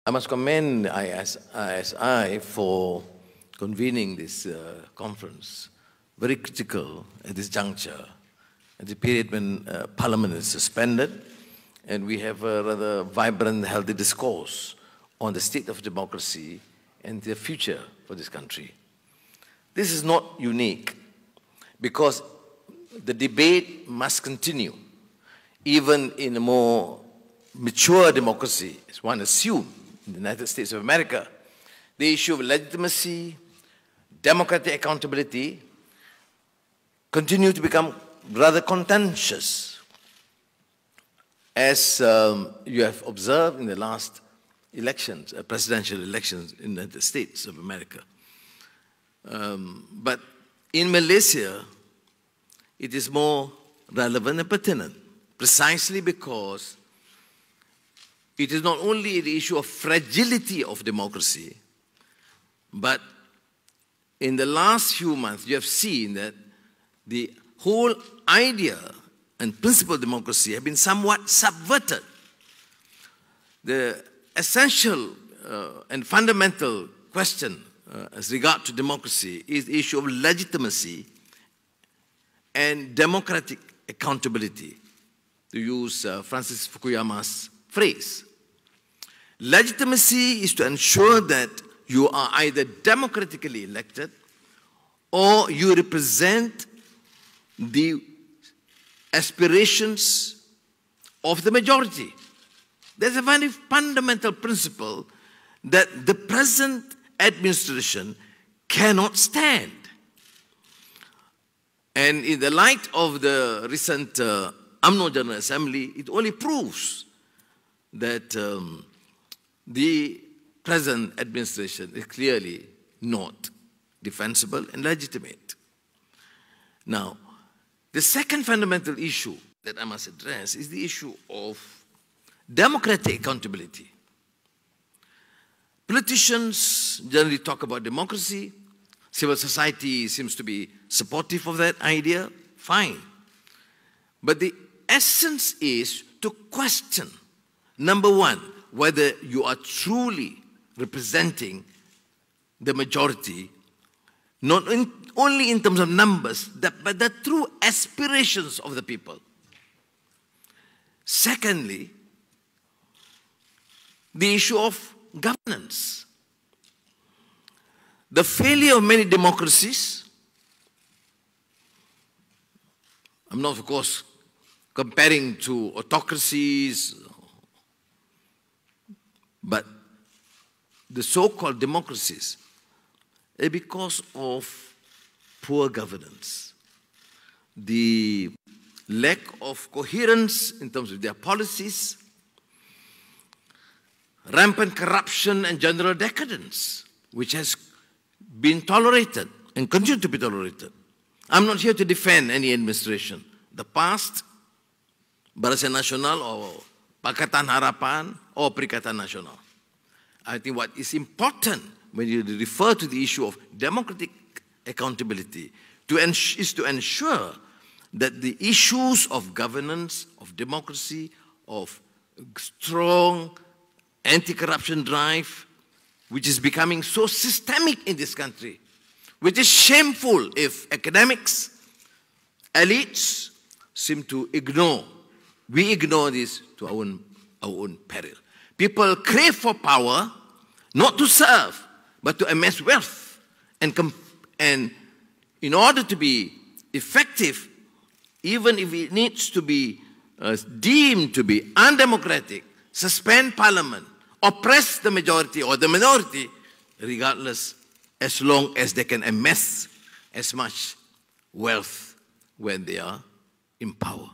I must commend ISI for convening this conference, very critical at this juncture, at the period when Parliament is suspended, and we have a rather vibrant, healthy discourse on the state of democracy and the future for this country. This is not unique, because the debate must continue, even in a more mature democracy, as one assumes, in the United States of America. The issue of legitimacy, democratic accountability, continue to become rather contentious, as you have observed in the last elections, presidential elections in the United States of America. But in Malaysia, it is more relevant and pertinent, precisely because it is not only the issue of fragility of democracy, but in the last few months, you have seen that the whole idea and principle of democracy have been somewhat subverted. The essential and fundamental question as regard to democracy is the issue of legitimacy and democratic accountability, to use Francis Fukuyama's phrase. Legitimacy is to ensure that you are either democratically elected or you represent the aspirations of the majority. There's a very fundamental principle that the present administration cannot stand. And in the light of the recent UMNO General Assembly, it only proves that the present administration is clearly not defensible and legitimate. Now, the second fundamental issue that I must address is the issue of democratic accountability. Politicians generally talk about democracy. Civil society seems to be supportive of that idea. Fine. But the essence is to question, number one, whether you are truly representing the majority, not only in terms of numbers, but the true aspirations of the people. Secondly, the issue of governance. The failure of many democracies, I'm not, of course, comparing to autocracies, but the so-called democracies, is because of poor governance. The lack of coherence in terms of their policies, rampant corruption and general decadence, which has been tolerated and continue to be tolerated. I'm not here to defend any administration. The past, Barisan Nasional or Pakatan Harapan or Perikatan Nasional. I think what is important when you refer to the issue of democratic accountability is to ensure that the issues of governance, of democracy, of strong anti-corruption drive, which is becoming so systemic in this country, which is shameful if academics, elites seem to ignore. We ignore this to our own peril. People crave for power, not to serve, but to amass wealth. And in order to be effective, even if it needs to be deemed to be undemocratic, suspend parliament, oppress the majority or the minority, regardless, as long as they can amass as much wealth when they are in power.